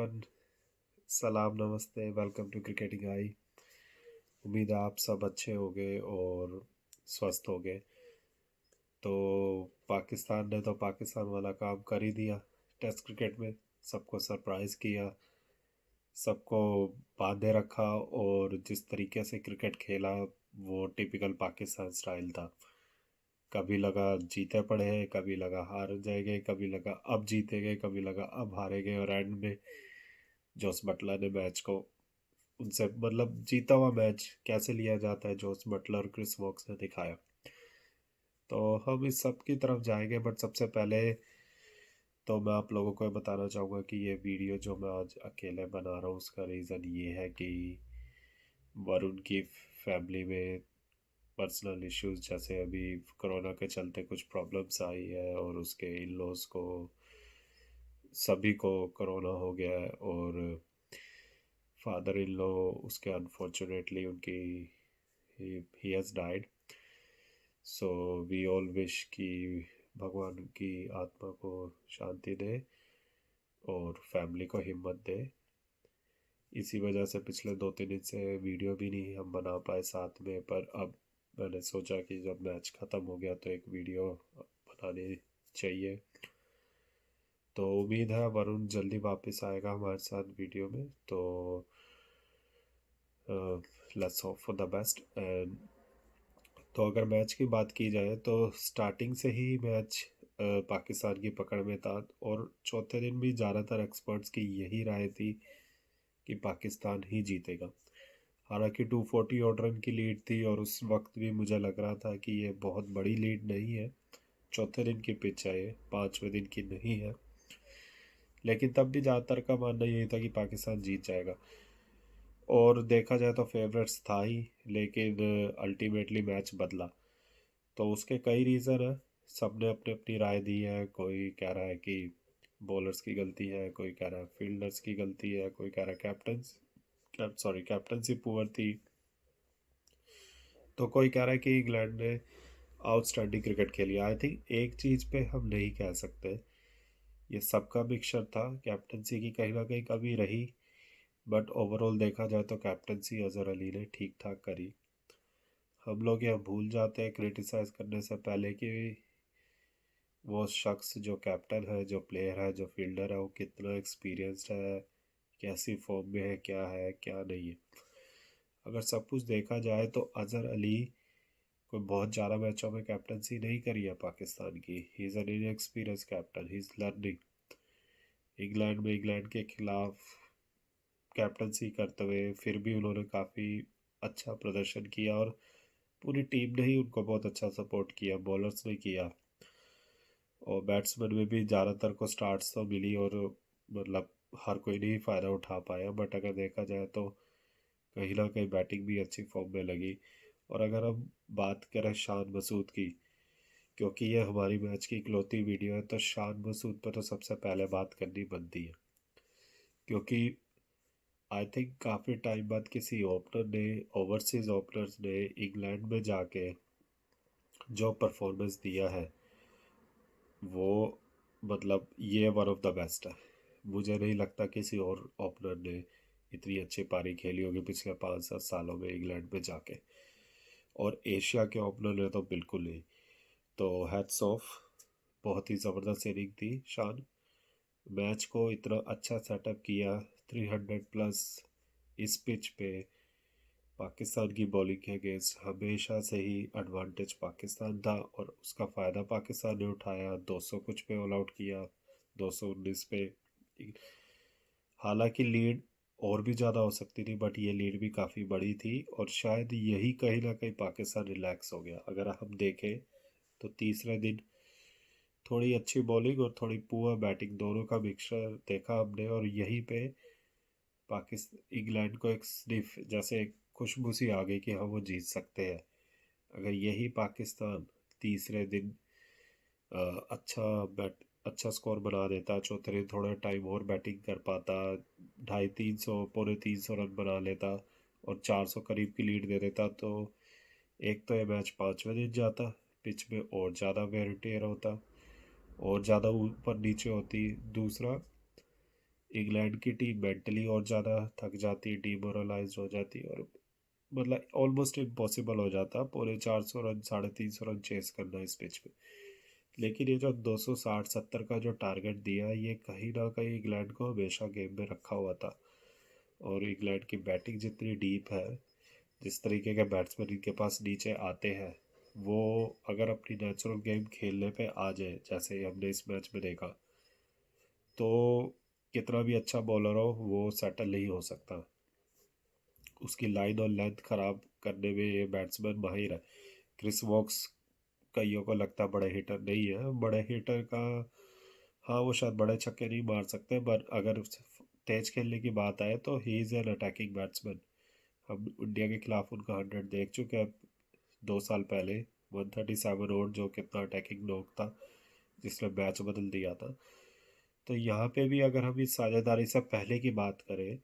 Everyone. सलाम, नमस्ते, welcome to cricketing आई। उम्मीद है आप सब अच्छे होंगे और स्वस्थ होंगे। तो पाकिस्तान ने तो पाकिस्तान वाला काम कर ही दिया। टेस्ट क्रिकेट में सबको सरप्राइज़ किया, सबको बांधे रखा। और जिस तरीके से क्रिकेट खेला वो टिपिकल पाकिस्तान स्टाइल था। कभी लगा जीते पड़े हैं, कभी लगा हार जाएंगे, कभी लगा अब जीतेंगे, कभी लगा अब हारेंगे। और एंड में जोस बटलर ने मैच को उनसे जीता हुआ मैच कैसे लिया जाता है, जोस बटलर और क्रिस वॉक्स ने दिखाया। तो हम इस सब की तरफ जाएंगे, बट सबसे पहले तो मैं आप लोगों को ये बताना चाहूँगा कि ये वीडियो जो मैं आज अकेले बना रहा हूँ उसका रीज़न ये है कि वरुण की फैमिली में पर्सनल इश्यूज, जैसे अभी कोरोना के चलते कुछ प्रॉब्लम्स आई है और उसके इन लॉज को सभी को कोरोना हो गया है। और फादर इन लॉ उसके अनफॉर्चुनेटली उनकी ही has died. So we all wish कि भगवान की आत्मा को शांति दे और फैमिली को हिम्मत दे। इसी वजह से पिछले 2-3 दिन से वीडियो भी नहीं हम बना पाए साथ में, पर अब मैंने सोचा कि जब मैच ख़त्म हो गया तो एक वीडियो बनानी चाहिए। तो उम्मीद है वरुण जल्दी वापस आएगा हमारे साथ वीडियो में। तो let's hope for the best. And तो अगर मैच की बात की जाए तो स्टार्टिंग से ही मैच पाकिस्तान की पकड़ में था। और चौथे दिन भी ज़्यादातर एक्सपर्ट्स की यही राय थी कि पाकिस्तान ही जीतेगा। हालांकि 240 ऑड रन की लीड थी और उस वक्त भी मुझे लग रहा था कि ये बहुत बड़ी लीड नहीं है। चौथे दिन की पिच है, ये 5वें दिन की नहीं है। लेकिन तब भी ज़्यादातर का मानना यही था कि पाकिस्तान जीत जाएगा। और देखा जाए तो फेवरेट्स था ही, लेकिन अल्टीमेटली मैच बदला। तो उसके कई रीज़न है, सब ने अपनी अपनी राय दी है। कोई कह रहा है कि बॉलर्स की गलती है, कोई कह रहा है फील्डर्स की गलती है, कोई कह रहा है कैप्टनसी पुअर थी, तो कोई कह रहा है कि इंग्लैंड ने आउटस्टैंडिंग क्रिकेट खेली। आई थिंक एक चीज़ पे हम नहीं कह सकते, ये सबका मिक्सचर था। कैप्टनसी की कहीं ना कहीं कमी रही, बट ओवरऑल देखा जाए तो कैप्टनसी अजहर अली ने ठीक ठाक करी। हम लोग यह भूल जाते हैं क्रिटिसाइज़ करने से पहले कि वो शख्स जो कैप्टन है, जो प्लेयर है, जो फील्डर है, वो कितना एक्सपीरियंस्ड है, कैसी फॉर्म में है, क्या नहीं है। अगर सब कुछ देखा जाए तो अजहर अली कोई बहुत ज़्यादा मैचों में कैप्टनसी नहीं करी है पाकिस्तान की। He is an inexperience captain, he is learning. England के खिलाफ कैप्टनसी करते हुए फिर भी उन्होंने काफ़ी अच्छा प्रदर्शन किया और पूरी टीम ने ही उनको बहुत अच्छा सपोर्ट किया, बॉलर्स ने किया। और बैट्समैन में भी ज़्यादातर को स्टार्ट्स तो मिली और हर कोई नहीं फ़ायदा उठा पाया, बट अगर देखा जाए तो कहीं ना कहीं बैटिंग भी अच्छी फॉर्म में लगी। और अगर हम बात करें शान मसूद की, क्योंकि ये हमारी मैच की इकलौती वीडियो है, तो शान मसूद पर तो सबसे पहले बात करनी बनती है। क्योंकि आई थिंक काफ़ी टाइम बाद किसी ओपनर ने, ओवरसीज़ ओपनर्स ने इंग्लैंड में जाके जो परफॉर्मेंस दिया है वो ये वन ऑफ द बेस्ट है। मुझे नहीं लगता किसी और ओपनर ने इतनी अच्छी पारी खेली होगी पिछले 5-7 सालों में इंग्लैंड में जाके। और एशिया के ओपनर ने तो बिल्कुल नहीं। तो हैट्स ऑफ, बहुत ही ज़बरदस्त इनिंग थी शान। मैच को इतना अच्छा सेटअप किया, 300 प्लस इस पिच पे। पाकिस्तान की बॉलिंग के अगेंस्ट हमेशा से ही एडवांटेज पाकिस्तान था और उसका फ़ायदा पाकिस्तान ने उठाया। 200 कुछ पे ऑल आउट किया, 219 पे। हालांकि लीड और भी ज़्यादा हो सकती थी, बट ये लीड भी काफ़ी बड़ी थी और शायद यही कहीं ना कहीं पाकिस्तान रिलैक्स हो गया। अगर हम देखें तो तीसरे दिन थोड़ी अच्छी बॉलिंग और थोड़ी पुअर बैटिंग दोनों का मिक्सचर देखा हमने। और यहीं पे पाकिस्तान इंग्लैंड को एक स्निफ, जैसे एक खुशबू सी आ गई कि हाँ वो जीत सकते हैं। अगर यही पाकिस्तान तीसरे दिन अच्छा अच्छा स्कोर बना देता, चौथे दिन थोड़ा टाइम और बैटिंग कर पाता, 250-300 350 रन बना लेता और 400 करीब की लीड दे देता, तो एक तो ये मैच 5वें दिन जाता, पिच में और ज़्यादा वेयर टेयर होता और ज़्यादा ऊपर नीचे होती। दूसरा, इंग्लैंड की टीम मेंटली और ज़्यादा थक जाती, डिमोरलाइज हो जाती, और मतलब ऑलमोस्ट इम्पॉसिबल हो जाता पूरे 400 रन 350 रन चेस करना इस पिच पे। लेकिन ये जो 260-70 का जो टारगेट दिया, ये कहीं ना कहीं इंग्लैंड को हमेशा गेम में रखा हुआ था। और इंग्लैंड की बैटिंग जितनी डीप है, जिस तरीके के बैट्समैन इनके पास नीचे आते हैं, वो अगर अपनी नेचुरल गेम खेलने पे आ जाए, जैसे हमने इस मैच में देखा, तो कितना भी अच्छा बॉलर हो वो सेटल नहीं हो सकता। उसकी लाइन और लेंथ खराब करने में ये बैट्समैन माहिर है। क्रिस वॉक्स कईयों को लगता बड़े हिटर नहीं है, बड़े हिटर का, हाँ वो शायद बड़े छक्के नहीं मार सकते, पर अगर तेज खेलने की बात आए तो he is an attacking batsman. हम इंडिया के खिलाफ उनका 100 देख चुके हैं 2 साल पहले, 137 ओवर, जो कितना अटैकिंग नॉक था, जिसने मैच बदल दिया था। तो यहाँ पे भी अगर हम इस साझेदारी से पहले की बात करें,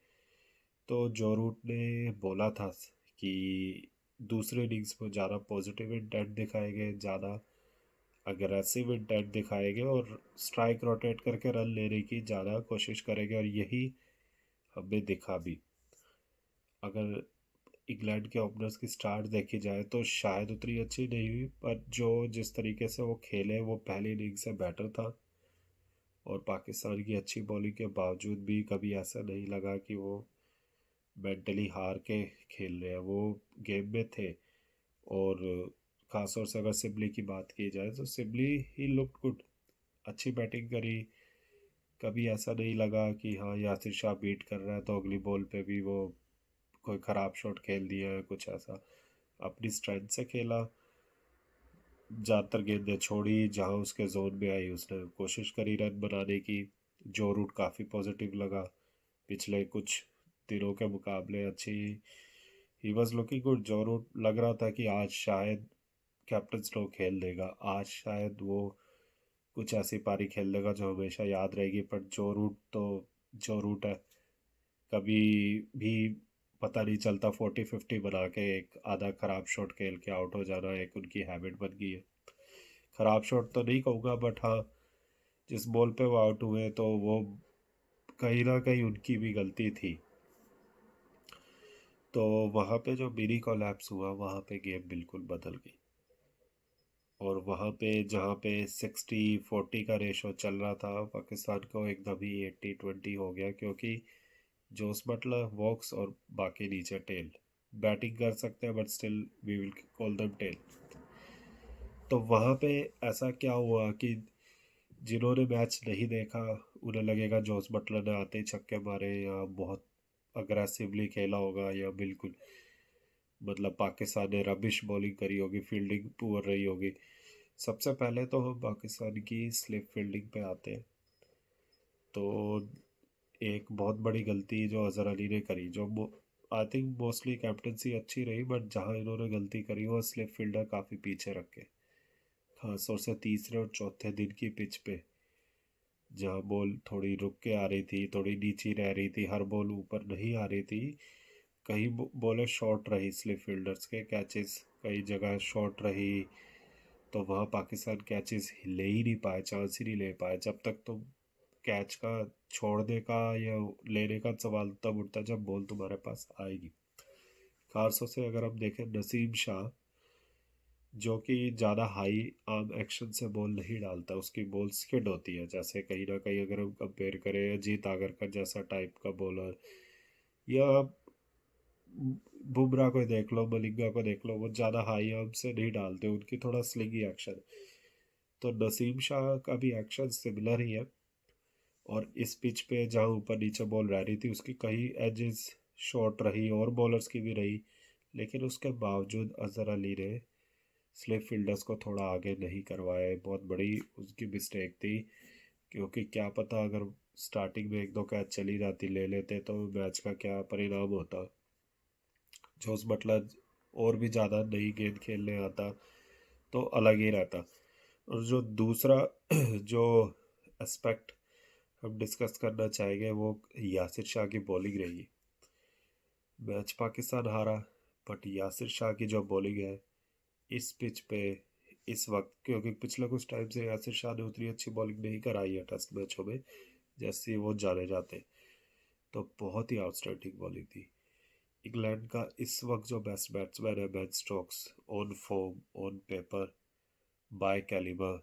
तो जो रूट ने बोला था कि दूसरे इनिंग्स में ज़्यादा पॉजिटिव इंटेंट दिखाएंगे, ज़्यादा अग्रेसिव इंटेंट दिखाएंगे, और स्ट्राइक रोटेट करके रन लेने की ज़्यादा कोशिश करेंगे, और यही हमें दिखा भी। अगर इंग्लैंड के ओपनर्स की स्टार्ट देखी जाए तो शायद उतनी अच्छी नहीं हुई, पर जो जिस तरीके से वो खेले वो पहली इनिंग से बेटर था। और पाकिस्तान की अच्छी बॉलिंग के बावजूद भी कभी ऐसा नहीं लगा कि वो मेंटली हार के खेल रहे हैं, वो गेम में थे। और खासतौर से अगर सिबली की बात की जाए तो सिबली ही लुक गुड, अच्छी बैटिंग करी। कभी ऐसा नहीं लगा कि हाँ यासिर शाह बीट कर रहा है तो अगली बॉल पे भी वो कोई ख़राब शॉट खेल दिया है, कुछ ऐसा। अपनी स्ट्रेंथ से खेला, ज़्यादातर गेंदें छोड़ी, जहाँ उसके जोन में आई उसने कोशिश करी रन बनाने की। जो रूट काफ़ी पॉजिटिव लगा, पिछले कुछ दिनों के मुकाबले अच्छी, ही वॉज लुकिंग गुड। जो रूट लग रहा था कि आज शायद कैप्टन स्ट्रोक खेल देगा, आज शायद वो कुछ ऐसी पारी खेल देगा जो हमेशा याद रहेगी। पर जो रूट तो जो रूट है, कभी भी पता नहीं चलता, 40-50 बना के एक आधा ख़राब शॉट खेल के आउट हो जाना एक उनकी हैबिट बन गई है। ख़राब शॉट तो नहीं कहूँगा, बट हाँ, जिस बॉल पे वो आउट हुए तो वो कहीं ना कहीं उनकी भी गलती थी। तो वहाँ पे जो मिनी कोलैप्स हुआ, वहाँ पे गेम बिल्कुल बदल गई। और वहाँ पे जहाँ पे 60-40 का रेशो चल रहा था, पाकिस्तान को एकदम ही 80-20 हो गया, क्योंकि जोस बटलर, वॉक्स और बाकी नीचे टेल बैटिंग कर सकते हैं, but still we will call them tail. तो वहाँ पे ऐसा क्या हुआ कि जिन्होंने मैच नहीं देखा, उन्हें लगेगा जोस बटलर ने आते ही छक्के मारे, या बहुत अग्रेसिवली खेला होगा, या बिल्कुल मतलब पाकिस्तान ने रबिश बॉलिंग करी होगी, फील्डिंग पुअर रही होगी। सबसे पहले तो हम पाकिस्तान की स्लिप फील्डिंग पे आते हैं। तो एक बहुत बड़ी गलती जो अज़हर अली ने करी, जो आई थिंक मोस्टली कैप्टनसी अच्छी रही, बट जहाँ इन्होंने गलती करी वो स्लिप फील्डर काफ़ी पीछे रखे, खासतौर से तीसरे और चौथे दिन की पिच पे, जहाँ बॉल थोड़ी रुक के आ रही थी, थोड़ी नीची रह रही थी, हर बॉल ऊपर नहीं आ रही थी। कई बॉलें शॉर्ट रही, स्लिप फील्डर्स के कैचेस कई जगह शॉर्ट रही। तो वहाँ पाकिस्तान कैचेस ले ही नहीं पाए, चांस ही नहीं ले पाए। जब तक तो कैच का छोड़ने का या लेने का सवाल तब उठता जब बॉल तुम्हारे पास आएगी। खासतौर से अगर हम देखें नसीम शाह, जो कि ज़्यादा हाई आर्म एक्शन से बॉल नहीं डालता, उसकी बॉल स्किड होती है, जैसे कहीं ना कहीं अगर हम कंपेयर करें अजीत आगरकर जैसा टाइप का बॉलर, या बुमराह को देख लो, मलिंगा को देख लो, वो ज़्यादा हाई आर्म से नहीं डालते, उनकी थोड़ा स्लिंगी एक्शन। तो नसीम शाह का भी एक्शन सिमिलर ही है। और इस पिच पे जहाँ ऊपर नीचे बॉल रह रही थी, उसकी कई एजेस शॉर्ट रही और बॉलर्स की भी रही, लेकिन उसके बावजूद अजहर अली ने स्लिप फील्डर्स को थोड़ा आगे नहीं करवाया। बहुत बड़ी उसकी मिस्टेक थी, क्योंकि क्या पता अगर स्टार्टिंग में एक दो कैच चली जाती, ले लेते, तो मैच का क्या परिणाम होता। जोस बटलर और भी ज़्यादा नई गेंद खेलने आता तो अलग ही रहता। और जो दूसरा जो एस्पेक्ट हम डिस्कस करना चाहेंगे, वो यासिर शाह की बॉलिंग रही। मैच पाकिस्तान हारा, बट यासिर शाह की जो बॉलिंग है इस पिच पे इस वक्त, क्योंकि पिछले कुछ टाइम से यासिर शाह ने उतनी अच्छी बॉलिंग नहीं कराई है टेस्ट मैचों में जैसे वो जाने जाते। तो बहुत ही आउटस्टैंडिंग बॉलिंग थी। इंग्लैंड का इस वक्त जो बेस्ट बैट्समैन है Ben Stokes, on form, on paper, by calibre,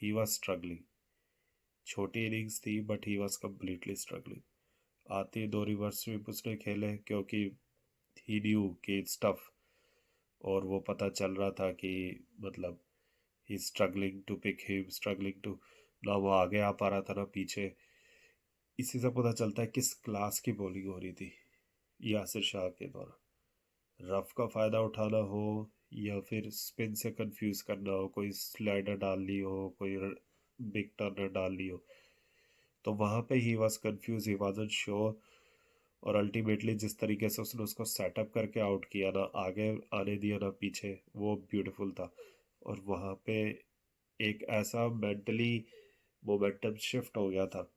he was struggling. छोटी इनिंग्स थी but he was completely struggling. आते ही 2 रिवर्स स्वीप उसने खेले क्योंकि ही न्यू कि इट्स टफ, और वो पता चल रहा था कि मतलब he struggling to pick him, struggling to, ना वो आगे आ पा रहा था ना पीछे। इसी से पता चलता है किस क्लास की बॉलिंग हो रही थी यासिर शाह के द्वारा। रफ का फ़ायदा उठाना हो या फिर स्पिन से कंफ्यूज करना हो, कोई स्लाइडर डाल ली हो, कोई बिग टर्नर डाल ली हो, तो वहाँ पे he was confuse, he wasn't sure. और अल्टीमेटली जिस तरीके से उसने उसको सेटअप करके आउट किया, ना आगे आने दिया ना पीछे, वो ब्यूटीफुल था। और वहाँ पे एक ऐसा मेंटली मोमेंटम शिफ्ट हो गया था।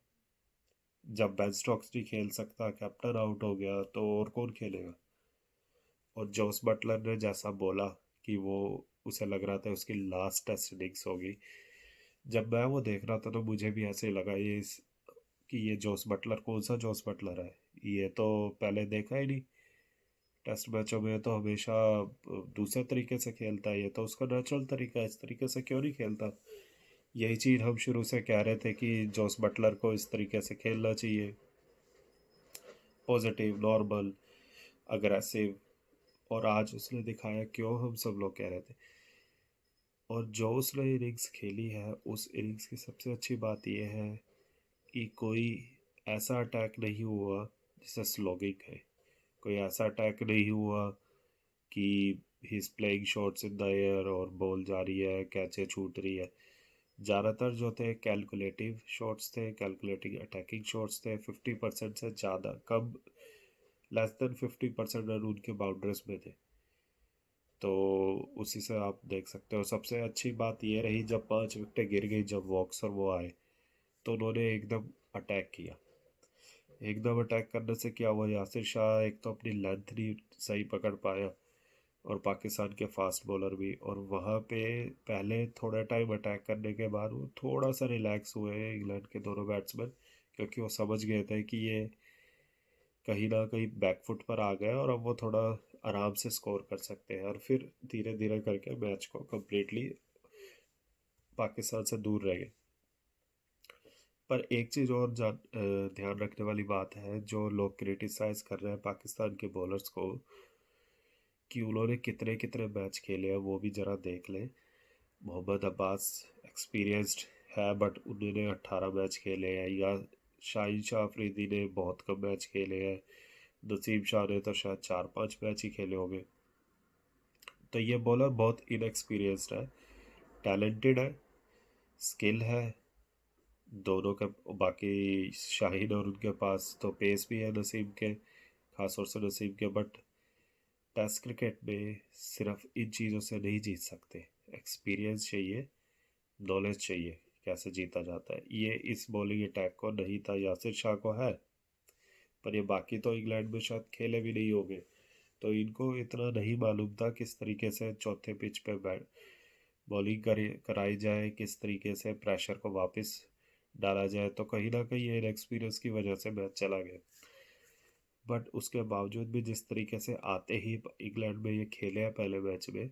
जब बेन स्टोक्स नहीं खेल सकता, कैप्टन आउट हो गया, तो और कौन खेलेगा। और जोस बटलर ने जैसा बोला कि वो, उसे लग रहा था उसकी लास्ट टेस्ट इनिंग्स होगी। जब मैं वो देख रहा था तो मुझे भी ऐसे ही लगा कि ये जोस बटलर कौन सा जोस बटलर है, ये तो पहले देखा ही नहीं। टेस्ट मैचों में तो हमेशा दूसरे तरीके से खेलता है, ये तो उसका नेचुरल तरीका है, इस तरीके से क्यों नहीं खेलता। यही चीज़ हम शुरू से कह रहे थे कि जोस बटलर को इस तरीके से खेलना चाहिए, पॉजिटिव, नॉर्मल, अग्रेसिव। और आज उसने दिखाया क्यों हम सब लोग कह रहे थे। और जो उसने इनिंग्स खेली है, उस इनिंग्स की सबसे अच्छी बात यह है कि कोई ऐसा अटैक नहीं हुआ जिसे स्लोगिंग है, कोई ऐसा अटैक नहीं हुआ कि he is playing shots in the air और बॉल जा रही है, कैचे छूट रही है। ज़्यादातर जो थे कैलकुलेटिव शॉट्स थे, कैलकुलेटिव अटैकिंग शॉट्स थे। 50% से ज़्यादा, कम, लेस देन 50% रन उनके बाउंड्रीज में थे। तो उसी से आप देख सकते हो। सबसे अच्छी बात ये रही जब 5 विकेटें गिर गई, जब वॉक्स और वो आए, तो उन्होंने एकदम अटैक किया। एकदम अटैक करने से क्या हुआ, यासिर शाह एक तो अपनी लेंथ नहीं सही पकड़ पाया, और पाकिस्तान के फास्ट बॉलर भी। और वहाँ पे पहले थोड़ा टाइम अटैक करने के बाद वो थोड़ा सा रिलैक्स हुए इंग्लैंड के दोनों बैट्समैन, क्योंकि वो समझ गए थे कि ये कहीं ना कहीं बैकफुट पर आ गए और अब वो थोड़ा आराम से स्कोर कर सकते हैं। और फिर धीरे धीरे करके मैच को कम्प्लीटली पाकिस्तान से दूर रह गए। पर एक चीज़ और ध्यान रखने वाली बात है, जो लोग क्रिटिसाइज कर रहे हैं पाकिस्तान के बॉलर्स को कि उन्होंने कितने कितने मैच खेले हैं, वो भी ज़रा देख लें। मोहम्मद अब्बास एक्सपीरियंस्ड है बट उन्होंने 18 मैच खेले हैं, या शाहिन शाह अफरीदी ने बहुत कम मैच खेले हैं, नसीम शाह ने तो शायद 4-5 मैच ही खेले होंगे। तो ये बॉलर बहुत इनएक्सपीरियंस्ड है, टैलेंटेड है, स्किल है दोनों के। बाकी शाहीन और उनके पास तो पेस भी है नसीम के, खासतौर से नसीम के। बट टेस्ट क्रिकेट में सिर्फ इन चीज़ों से नहीं जीत सकते, एक्सपीरियंस चाहिए, नॉलेज चाहिए कैसे जीता जाता है। ये इस बॉलिंग अटैक को नहीं था, यासिर शाह को है, पर ये बाकी तो इंग्लैंड में शायद खेले भी नहीं होंगे, तो इनको इतना नहीं मालूम था किस तरीके से चौथे पिच पे बॉलिंग कराई जाए, किस तरीके से प्रेशर को वापस डाला जाए। तो कहीं ना कहीं ये एक्सपीरियंस की वजह से मैच चला गया। बट उसके बावजूद भी जिस तरीके से आते ही इंग्लैंड में ये खेले हैं पहले मैच में,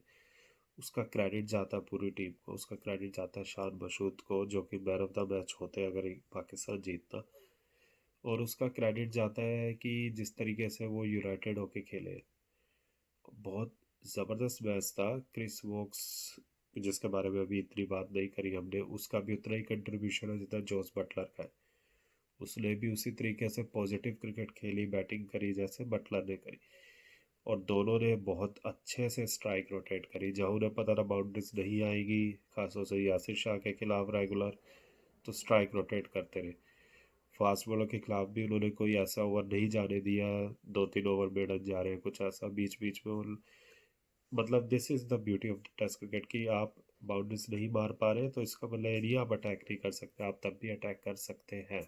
उसका क्रेडिट जाता है पूरी टीम को, उसका क्रेडिट जाता है शान मशहूद को, जो कि मैन ऑफ द मैच होते हैं अगर पाकिस्तान जीतता। और उसका क्रेडिट जाता है कि जिस तरीके से वो यूनाइटेड होके खेले, बहुत ज़बरदस्त मैच था। क्रिस वोक्स, जिसके बारे में अभी इतनी बात नहीं करी हमने, उसका भी उतना ही कंट्रीब्यूशन है जितना जोस बटलर का है। उसने भी उसी तरीके से पॉजिटिव क्रिकेट खेली, बैटिंग करी जैसे बटलर ने करी। और दोनों ने बहुत अच्छे से स्ट्राइक रोटेट करी, जहाँ उन्हें पता था बाउंड्रीज नहीं आएगी, खासतौर से यासिर शाह के खिलाफ रेगुलर, तो स्ट्राइक रोटेट करते रहे। फास्ट बॉलर के खिलाफ भी उन्होंने कोई ऐसा ओवर नहीं जाने दिया, 2-3 ओवर में डन जा रहे हैं कुछ ऐसा बीच बीच में मतलब this is the beauty of test cricket कि आप बाउंड्रीज नहीं मार पा रहे, तो इसका मतलब ये नहीं आप अटैक नहीं कर सकते, आप तब भी अटैक कर सकते हैं।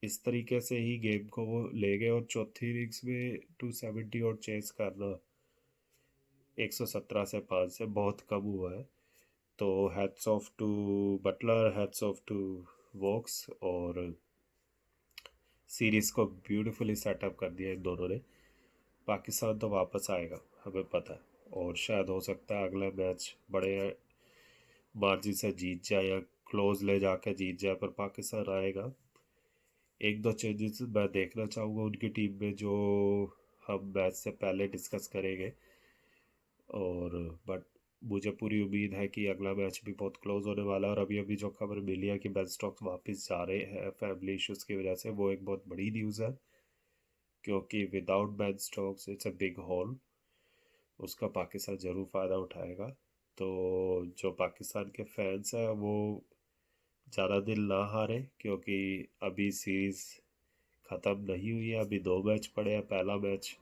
इस तरीके से ही गेम को वो ले गए। और चौथी इनिंग्स में 270 और चेस करना 117 से 5 से बहुत कम हुआ है। तो hats off to Butler, hats off to Woakes. और सीरीज़ को ब्यूटीफुली सेटअप कर दिया इन दोनों ने। पाकिस्तान तो वापस आएगा, हमें पता है, और शायद हो सकता है अगला मैच बड़े मार्जिन से जीत जाए या क्लोज ले जाकर जीत जाए, पर पाकिस्तान आएगा। एक दो चेंजेस मैं देखना चाहूँगा उनकी टीम में, जो हम मैच से पहले डिस्कस करेंगे। और बट मुझे पूरी उम्मीद है कि अगला मैच भी बहुत क्लोज होने वाला है। और अभी अभी जो खबर मिली है कि बेन स्टोक्स वापस जा रहे हैं फैमिली इश्यूज़ की वजह से, वो एक बहुत बड़ी न्यूज़ है, क्योंकि without Ben Stokes it's a big hole. उसका पाकिस्तान ज़रूर फ़ायदा उठाएगा। तो जो पाकिस्तान के फैंस हैं वो ज़्यादा दिल ना हारे, क्योंकि अभी सीरीज़ ख़त्म नहीं हुई है, अभी दो मैच पड़े हैं। पहला match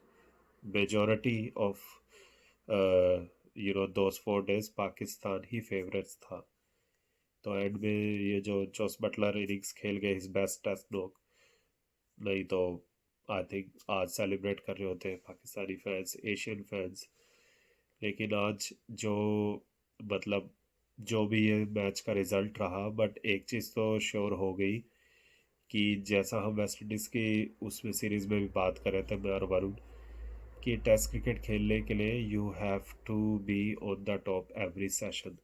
majority of those 4 days Pakistan he favourites था। तो एंड में ये जो जोस बटलर इनिंग्स खेल गए हिज बेस्ट टेस्ट नॉक, नहीं तो आई थिंक आज सेलिब्रेट कर रहे होते हैं पाकिस्तानी फैंस, एशियन फैंस। लेकिन आज जो मतलब जो भी ये मैच का रिज़ल्ट रहा, बट एक चीज़ तो श्योर हो गई कि जैसा हम वेस्ट इंडीज़ की उसमें सीरीज़ में भी बात कर रहे थे मैं और वरुण, कि टेस्ट क्रिकेट खेलने के लिए you have to be on the top every session.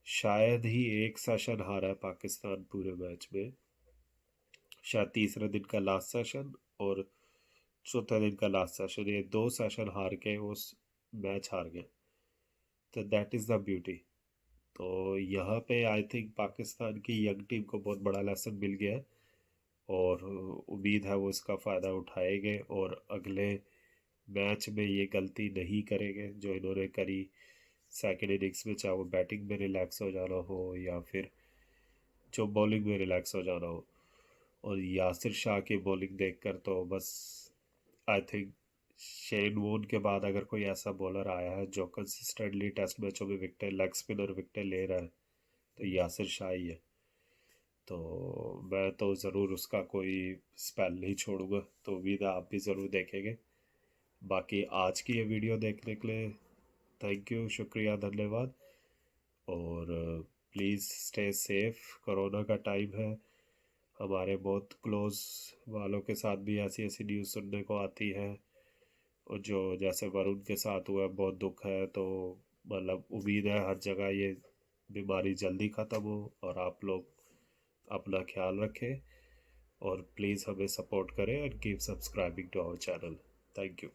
शायद ही एक सेशन हारा है पाकिस्तान पूरे मैच में, शायद तीसरे दिन का लास्ट सेशन और चौथे दिन का लास्ट सेशन, ये दो सेशन हार के उस मैच हार गए। तो दैट इज़ द ब्यूटी। तो यहाँ पे आई थिंक पाकिस्तान की यंग टीम को बहुत बड़ा लेसन मिल गया है, और उम्मीद है वो इसका फ़ायदा उठाएंगे और अगले मैच में ये गलती नहीं करेंगे जो इन्होंने करी सेकेंड इनिंग्स में, चाहे वो बैटिंग में रिलैक्स हो जाना हो या फिर जो बॉलिंग में रिलैक्स हो जाना हो। और यासिर शाह की बॉलिंग देखकर तो बस आई थिंक शेन वॉर्न के बाद अगर कोई ऐसा बॉलर आया है जो कंसिस्टेंटली टेस्ट मैचों में विकेट, लेग स्पिनर विकेट ले रहा है, तो यासिर शाह ही है। तो मैं तो ज़रूर उसका कोई स्पेल नहीं छोड़ूंगा, तो उम्मीद है आप भी ज़रूर देखेंगे। बाकी आज की ये वीडियो देखने के लिए थैंक यू, शुक्रिया, धन्यवाद। और प्लीज़ स्टे सेफ, कोरोना का टाइम है, हमारे बहुत क्लोज वालों के साथ भी ऐसी ऐसी न्यूज़ सुनने को आती है, और जो जैसे वरुण के साथ हुआ बहुत दुख है। तो मतलब उम्मीद है हर जगह ये बीमारी जल्दी ख़त्म हो, और आप लोग अपना ख्याल रखें, और प्लीज़ हमें सपोर्ट करें and keep subscribing to our channel. Thank you.